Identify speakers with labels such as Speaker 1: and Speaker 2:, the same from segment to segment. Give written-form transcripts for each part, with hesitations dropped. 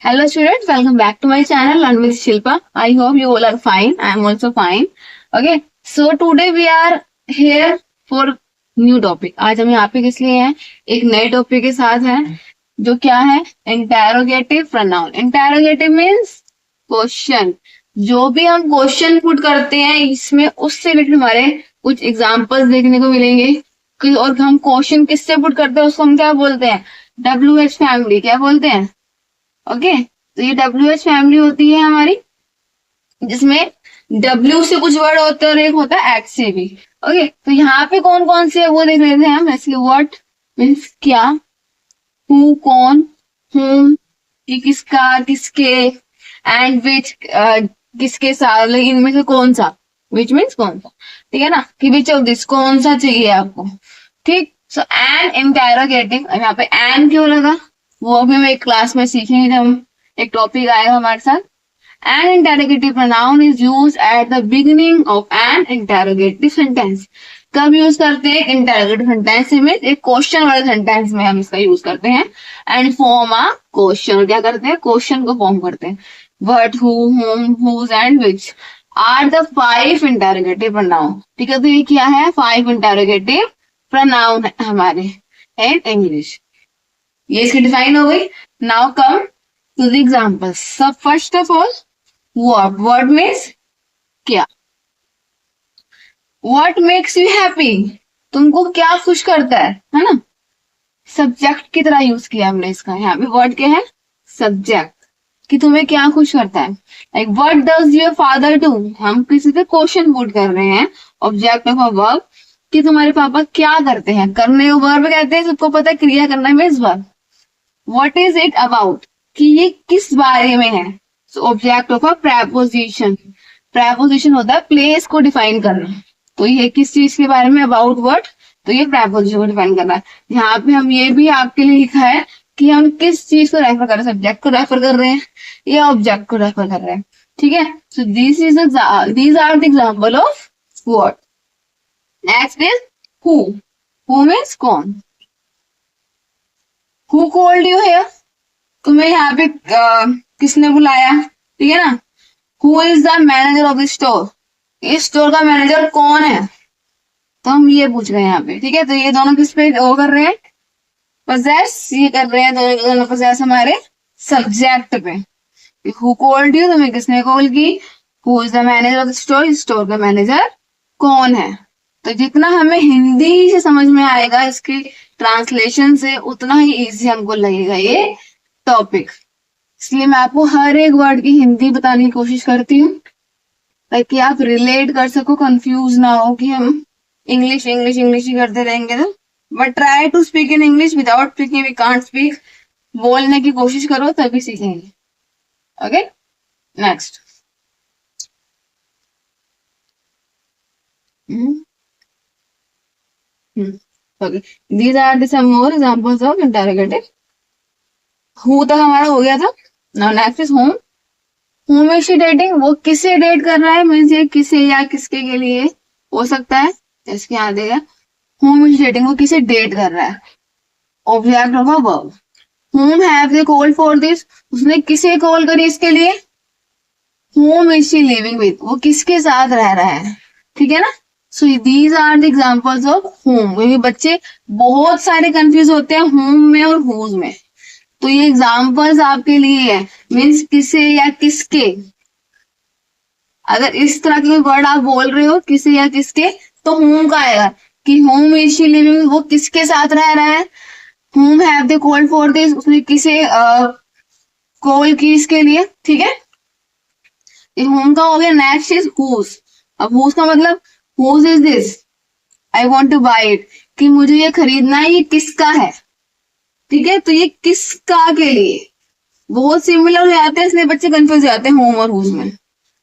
Speaker 1: Hello students, welcome back to my channel Learn with Shilpa. I hope you all are fine. I am also fine. Okay, so today we are here for new topic. आज हम यहाँ पे किस लिए हैं? एक नए topic के साथ हैं जो क्या है? Interrogative pronoun. Interrogative means question. जो भी हम क्वेश्चन पुट करते हैं इसमें उससे रिलेटेड हमारे कुछ एग्जाम्पल्स देखने को मिलेंगे. और हम क्वेश्चन किससे पुट करते हैं उसको हम क्या बोलते हैं? WH family. क्या बोलते हैं? ओके तो ये WH फैमिली होती है हमारी, जिसमें W से कुछ वर्ड होते हैं और एक होता है H से भी. ओके तो यहाँ पे कौन कौन से वो देख लेते हैं हम. जैसे व्हाट मीन्स क्या, हु कौन, whom ये किसका किसके, एंड विच किसके साथ, लेकिन इनमें से कौन सा, विच मीन्स कौन सा. ठीक है ना, कि विच ऑफ दिस कौन सा चाहिए आपको. ठीक. सो एंड इंटेरोगेटिव, यहाँ पे एंड क्यों लगा वो भी हम एक क्लास में सीखेंगे जब हम एक टॉपिक आएगा हमारे साथ. N interrogative pronoun is use at the beginning of N interrogative sentence. कब यूज करते हैं? इंटेरोगेटिव सेंटेंस में, एक क्वेश्चन वाले सेंटेंस में हम इसका यूज करते हैं. And form a question. क्या करते हैं? क्वेश्चन को फॉर्म करते हैं. What, who, whom, whose and which are the 5 interrogative pronoun. ठीक है, तो ये क्या है? 5 इंटेरोगेटिव प्रोनाउन है हमारे इन इंग्लिश. ये इसकी डिफाइन हो गई. Now come to the examples. So first of all what. What means क्या. What makes you happy. तुमको क्या खुश करता है ना. सब्जेक्ट की तरह यूज किया हमने इसका. यहाँ पे वर्ड क्या है? सब्जेक्ट. कि तुम्हें क्या खुश करता है. Like what does your father do. हम किसी से क्वेश्चन पुट कर रहे हैं. ऑब्जेक्ट ऑफ अ वर्ब कि तुम्हारे पापा क्या करते हैं. करने को वर्ब कहते हैं. सबको पता है क्रिया करना means verb. What is it about? कि ये किस बारे में है. So object of a preposition. Preposition होता है प्लेस को डिफाइन करना. तो ये किस चीज के बारे में? about what. तो ये preposition को डिफाइन करना है. यहाँ पे हम ये भी आपके लिए लिखा है कि हम किस चीज को रेफर कर रहे हैं. सब्जेक्ट को रेफर कर रहे हैं या ऑब्जेक्ट को रेफर कर रहे हैं. ठीक है. So these are the example of what. Next is who. Who means कौन. Who called you here? तुम्हें यहाँ पे किसने बुलाया. ठीक है ना. Who is the manager of the store? इस स्टोर का मैनेजर कौन है. तो हम ये पूछ रहे हैं यहाँ पे. ठीक है, तो ये दोनों किस पे वो कर रहे हैं? possess. ये कर रहे हैं दोनों possess हमारे सब्जेक्ट पे. Who called you? तुम्हें किसने कॉल की. Who is the manager of the store? इस स्टोर का मैनेजर कौन है. तो जितना हमें हिंदी से समझ में आएगा इसकी ट्रांसलेशन से, उतना ही इजी हमको लगेगा ये टॉपिक. इसलिए मैं आपको हर एक वर्ड की हिंदी बताने की कोशिश करती हूँ ताकि आप रिलेट कर सको, कंफ्यूज ना हो कि हम इंग्लिश इंग्लिश इंग्लिश ही करते रहेंगे. तो but try to speak in English. Without speaking we can't speak. बोलने की कोशिश करो तभी सीखेंगे. Okay next. Okay. These are the some more examples of interrogative. Who तक हमारा हो गया था. Now next is whom. Whom is she dating? वो किसे डेट कर रहा है. मीन्स ये किसे या किसके के लिए हो सकता है. इसके यहाँ देगा whom is dating. वो किसे डेट कर रहा है. Object of a verb. Whom have they called for this? उसने किसे कॉल करी इसके लिए. Whom is she living with? वो किसके साथ रह रहा है. ठीक है ना. So these are the examples of whom. क्योंकि बच्चे बहुत सारे कंफ्यूज होते हैं whom में और whose में. तो ये एग्जाम्पल्स आपके लिए है. मीन्स किसे या किसके. अगर इस तरह के वर्ड आप बोल रहे हो किसे या किसके, तो whom का आएगा कि whom is she living with. वो किसके साथ रह रहा है. whom have they called for this. उसने किसे कॉल की इसके लिए. ठीक है, ये whom का हो गया. Next is whose. अब whose का मतलब whose is this? I want to buy it. कि मुझे ये खरीदना है. ये किसका है. ठीक है, तो ये किसका के लिए. बहुत सिमिलर हो जाते हैं इसलिए बच्चे कंफ्यूज हो जाते हैं whom और whose में.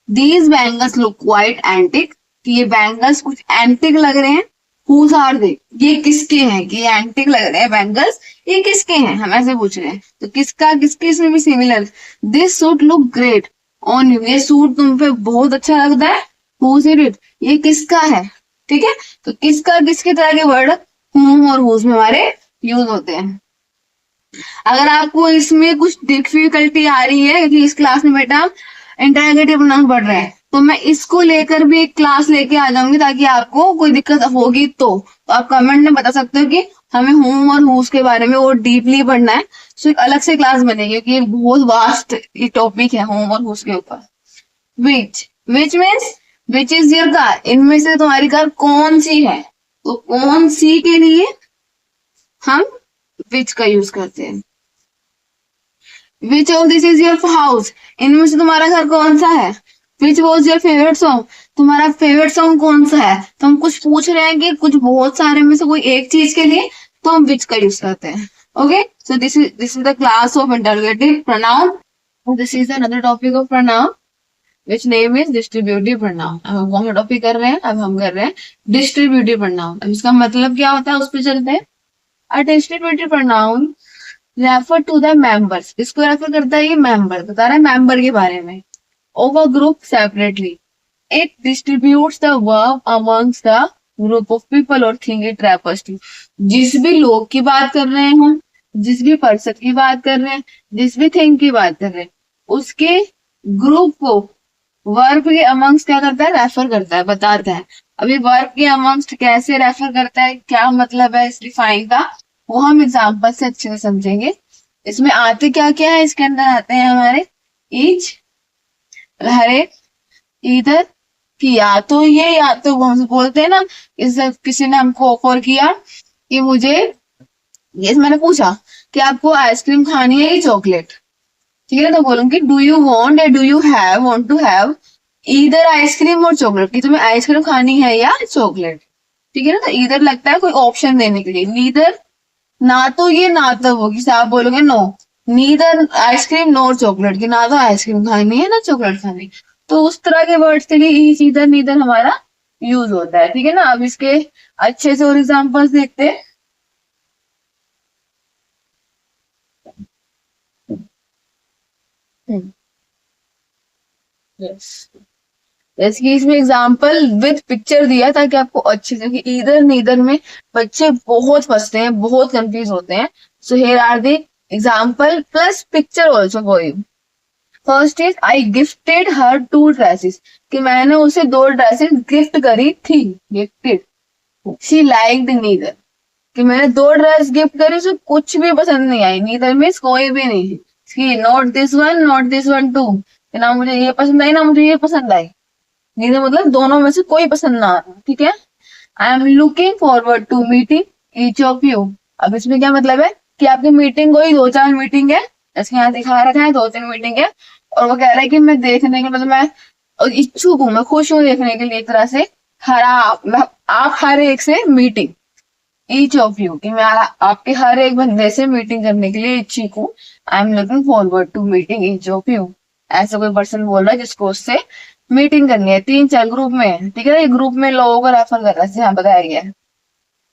Speaker 1: These bangles look quite antique. कि ये बैंगल्स कुछ एंटिक लग रहे हैं. Whose are they? ये किसके हैं. कि ये एंटिक लग रहे हैं बैंगल्स, ये किसके हैं हम ऐसे पूछ रहे हैं. तो किसका किसके इसमें भी similar. This suit look great on you. ये सूट तुम पे बहुत अच्छा लगता है. Whose is it? ये किसका है. ठीक है, तो किसका किसके तरह के वर्ड whom और whose में हमारे यूज होते हैं. अगर आपको इसमें कुछ डिफिकल्टी आ रही है कि इस क्लास में बेटा इंटरोगेटिव प्रोनाउन पढ़ रहे हैं, तो मैं इसको लेकर भी एक क्लास लेके आ जाऊंगी, ताकि आपको कोई दिक्कत होगी तो आप कमेंट में बता सकते हो कि हमें होम और हुज के बारे में और डीपली पढ़ना है, तो एक अलग से क्लास बनेगी, क्योंकि ये बहुत वास्ट टॉपिक है होम और हुज के ऊपर। Which means which is your car, इनमें से तुम्हारी कार कौन सी है, तो कौन सी के लिए हम विच का यूज करते हैं। Which of this is your house, इनमें से तुम्हारा घर कौन सा है। Which was your favourite song, तुम्हारा फेवरेट सॉन्ग कौन सा है। तो हम कुछ पूछ रहे हैं कि कुछ बहुत सारे में से कोई एक चीज के लिए, तो हम विच का यूज करते हैं। Okay, so this is the class of interrogative pronoun, this is another topic of pronoun which name is distributive pronoun. अब हम कौन सा टॉपिक कर रहे हैं, अब हम कर रहे हैं डिस्ट्रीब्यूटिव प्रोनाउन। अब इसका मतलब क्या होता है उस पर चलते हैं। A distributive pronoun refer to the members, इसको रेफर करता है, ये मेंबर बता रहा है मेंबर के बारे में, of a group separately. It distributes the verb amongst the group of people और थिंग इट रेफर्स टू। जिस भी लोग की बात कर रहे हैं हम, जिस भी पर्सन की बात कर रहे हैं, जिस भी थिंग की बात कर रहे हैं, उसके ग्रुप को वर्ब के अमंग्स क्या करता है, रेफर करता है, बताता है। अभी वर्ब के अमंग्स कैसे रेफर करता है, क्या मतलब है इस डिफाइन का, वो हम एग्जाम्पल से अच्छे से समझेंगे। इसमें आते क्या क्या है, इसके अंदर आते हैं हमारे ईच, हर एक, इधर कि या तो ये, या तो वो हम बोलते हैं ना, इस किसी ने हमको ऑफर किया कि मुझे, ये मैंने पूछा कि आपको आइसक्रीम खानी है या चॉकलेट, ठीक है, तो बोलूंगी डू यू वांट या do you have, want to have इधर आइसक्रीम और चॉकलेट, कि तुम्हें आइसक्रीम खानी है या चॉकलेट, ठीक है ना। तो इधर लगता है कोई ऑप्शन देने के लिए, नीदर ना तो ये ना तो वो, कि आप बोलोगे नो, नीदर आइसक्रीम नोर चॉकलेट, कि ना तो आइसक्रीम खानी है ना चॉकलेट खानी, तो उस तरह के वर्ड्स के लिए ईच, इधर, नीदर हमारा यूज होता है, ठीक है ना। अब इसके अच्छे से और एग्जांपल्स देखते हैं। यस, जैसे कि इसमें एग्जाम्पल विद पिक्चर दिया ताकि आपको अच्छे से, कि इधर नीदर में बच्चे बहुत फंसते हैं, बहुत कंफ्यूज होते हैं। So here are the example plus picture also for you. First is I gifted her 2 dresses, कि मैंने उसे 2 ड्रेसेस गिफ्ट करी थी, गिफ्टेड। शी लाइक्ड नीदर, कि मैंने 2 ड्रेस गिफ्ट करी, उसे कुछ भी पसंद नहीं आई, नीदर मीन्स कोई भी नहीं, कि not this one not this one two, ना मुझे ये पसंद आई ना मुझे ये पसंद आई, नीदर मतलब दोनों में से कोई पसंद ना आना, ठीक है। I am looking forward to meeting each of you. अब इसमें क्या मतलब है कि आपकी मीटिंग कोई 2-4 मीटिंग है, जैसे यहाँ दिखा रखा है 2-3 मीटिंग है, और वो कह रहा है कि मैं देखने के, मतलब मैं इच्छुक हूँ, मैं खुश हूँ देखने के लिए, एक तरह से हर आप हर एक से मीटिंग, ईच ऑफ यू, कि मैं आपके हर एक बंदे से मीटिंग करने के लिए इच्छुक हूँ। I am looking forward to meeting each of you, ऐसा कोई पर्सन बोल रहा है जिसको उससे मीटिंग करनी है। 3-4 ग्रुप में, ठीक है ना, ये ग्रुप में लोगों को रेफर कर रहा है, यहाँ बताया गया है,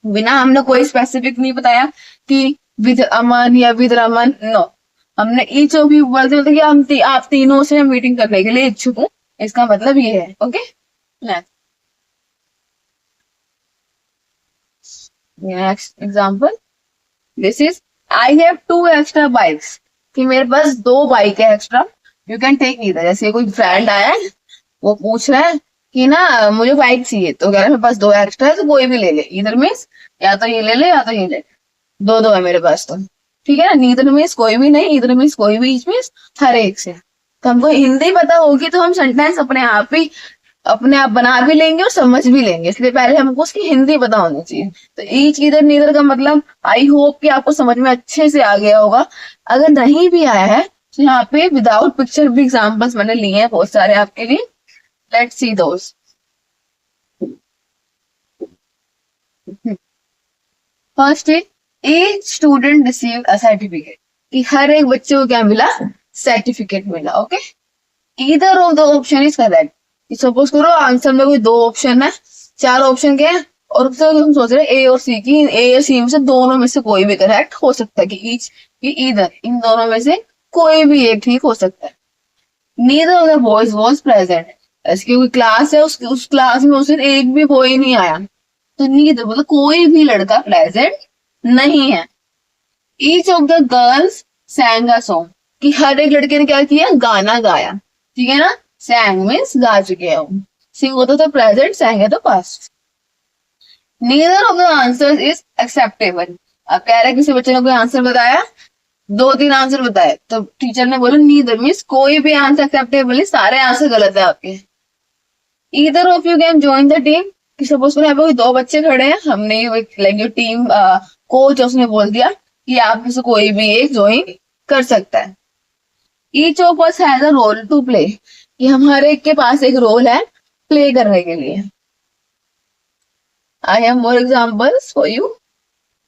Speaker 1: बिना हमने कोई स्पेसिफिक नहीं बताया कि विद अमन या विद रमन, नो, हमने ईच ऑफ यू बोलते होते कि आप तीनों से मीटिंग करने के लिए इच्छुक हूँ, इसका मतलब ये है। Okay, next example, this is I have 2 extra bikes, कि मेरे पास 2 बाइक है extra, you can take either. जैसे कोई फ्रेंड आया है, वो पूछ रहा है कि ना मुझे बाइक चाहिए, तो कह रहा है मेरे पास 2 एक्स्ट्रा है, तो कोई भी ले ले, इधर मीन्स या तो ये ले ले या तो ये ले, 2-2 है मेरे पास, तो ठीक है ना। नीदर मीन्स कोई भी नहीं, इधर मीन्स कोई भी, ईच मीन्स हर एक से। तो हमको हिंदी पता होगी तो हम सेंटेंस अपने आप बना भी लेंगे और समझ भी लेंगे, इसलिए पहले हमको उसकी हिंदी पता होनी चाहिए। तो ईच, इधर, नीदर का मतलब आई होप कि आपको समझ में अच्छे से आ गया होगा। अगर नहीं भी आया है तो यहाँ पे विदाउट पिक्चर भी एग्जाम्पल्स मैंने लिए हैं बहुत सारे आपके लिए, लेट्स सी दोस। फर्स्ट है a student receive a certificate, कि हर एक बच्चे को क्या मिला, सर्टिफिकेट मिला। Okay, either of the option is correct. Suppose करो आंसर में कोई 2 ऑप्शन है, 4 ऑप्शन के हैं, और तो हम सोच रहे हैं ए और सी की, ए और सी में से दोनों में से कोई भी करेक्ट हो सकता है, कि ईच, कि ईदर, इन दोनों में से कोई भी एक ठीक हो सकता है। Neither of the boys was present, ऐसी कोई क्लास है, उस क्लास में उस दिन एक भी बॉय नहीं आया, तो नीदर मतलब कोई भी लड़का प्रेजेंट नहीं है। Each of the girls सैंग a song, कि हर एक लड़के ने क्या किया, गाना गाया, ठीक है ना। सैंग मीन्स गा चुके हैं, सिंग होता तो प्रेजेंट, सैंग है तो past. Neither of the answer is acceptable. अब कह रहे किसी बच्चे ने कोई आंसर बताया, 2-3 आंसर बताए, तो टीचर ने बोला नीदर मीन्स कोई भी आंसर एक्सेप्टेबल है, सारे आंसर गलत है आपके। Either of you can join the team, कि सपोज करो यहाँ पे कोई 2 बच्चे खड़े हैं, हमने लाइक जो टीम कोच उसने बोल दिया कि आप में से कोई भी एक ज्वाइन कर सकता है। Each of us has a role to play, कि हम हर एक के पास एक रोल है प्ले करने के लिए। I have more examples for you.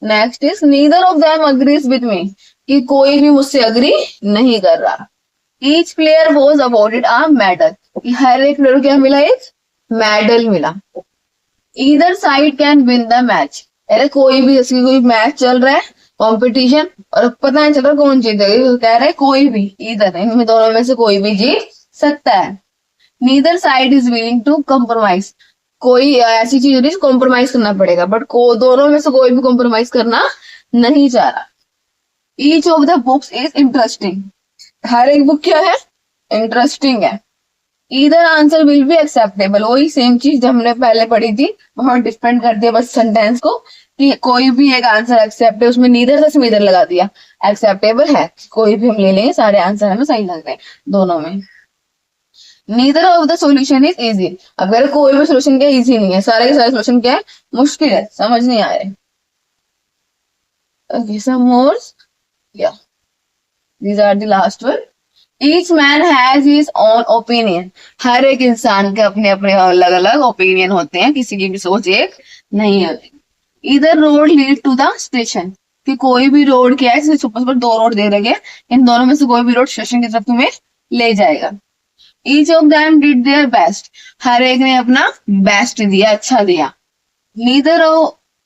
Speaker 1: Next is neither of them agrees with me, कि कोई भी मुझसे अग्री नहीं कर रहा। Each player was awarded a medal, कि हर एक प्लेयर को क्या मिला, एक मेडल मिला। Either side can win the match, अरे कोई भी, जैसे कोई मैच चल रहा है कंपटीशन, और पता नहीं चल रहा कौन जीतेगा, कह रहे कोई भी, इधर इनमें दोनों में से कोई भी जीत सकता है। Neither side is willing to compromise, कोई ऐसी चीज नहीं कॉम्प्रोमाइज करना पड़ेगा, बट दोनों में से कोई भी कॉम्प्रोमाइज करना नहीं चाह रहा। Each of the books is interesting, हर एक बुक क्या है, इंटरेस्टिंग है। इधर आंसर विल बी एक्सेप्टेबल, वही सेम चीज जो हमने पहले पढ़ी थी, वहां डिपेंड कर दिया बस सेंटेंस को, कि कोई भी एक आंसर एक्सेप्ट है, उसमें नीदर से नीदर लगा दिया, एक्सेप्टेबल है, कोई भी हम ले लेंगे, सारे आंसर हमें सही लग रहे हैं दोनों में। Neither of the solution is easy, अगर कोई भी सोल्यूशन क्या इजी नहीं है, सारे के सारे सोल्यूशन क्या है, मुश्किल है, समझ नहीं आ रहे। Okay, some more. Yeah, these are the last one. Each man has his own opinion. हर एक इंसान के अपने अपने अलग अलग ओपिनियन होते हैं, किसी की भी सोच एक नहीं होती। इधर road lead to the station, कि कोई भी रोड क्या है, जैसे ऊपर 2 रोड दे रखे हैं, इन दोनों में से कोई भी रोड स्टेशन की तरफ तुम्हें ले जाएगा। Each of them did their best, हर एक ने अपना बेस्ट दिया, अच्छा दिया। Neither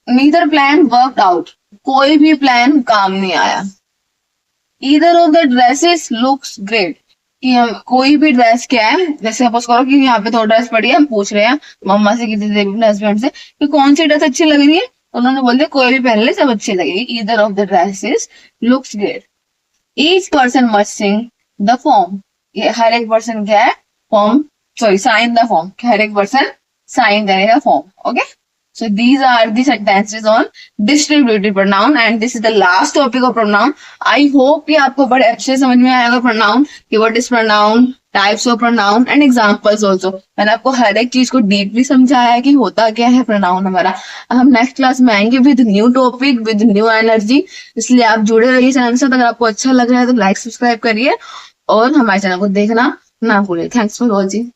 Speaker 1: neither plan worked out, कोई भी प्लान काम नहीं आया। Either of the dresses looks great, कि हम कोई भी ड्रेस क्या है, जैसे सपोज करो कि यहाँ पे 2 ड्रेस पड़ी है, हम पूछ रहे हैं मम्मा से, किसी से, अपने हस्बैंड से, कि कौन सी ड्रेस अच्छी लग रही है, उन्होंने बोल दिया कोई भी पहन ले, सब अच्छी लगेगी। Either of the dresses looks great. Each person must sing the form, ये हर एक पर्सन क्या है, form, sorry sign the form, हर एक पर्सन साइन करेगा form. Okay, so these are the sentences on distributive pronoun and this is the last topic of pronoun. I hope कि आपको बड़े अच्छे समझ में आएगा pronoun, कि what is pronoun, types of pronoun and examples also. मैंने आपको हर एक चीज को डीपली समझाया है कि होता क्या है pronoun हमारा। हम नेक्स्ट क्लास में आएंगे with new topic, with new energy, इसलिए आप जुड़े रहिए चैनल से। अगर आपको अच्छा लग रहा है तो लाइक सब्सक्राइब करिए और हमारे चैनल को देखना ना भूलिए। Thanks for watching.